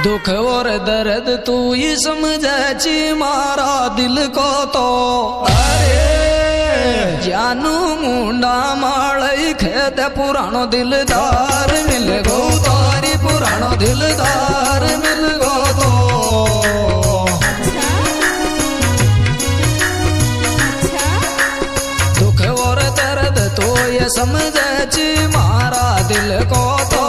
दुख और दर्द तू ही समझे ची मारा दिल को तो। अरे जानू मुंडा मालई खेत पुरानो दिलदार मिल गो तारी पुरानो दिलदार मिल गो तो। दुख और दर्द तो ये समझे ची मारा दिल को तो।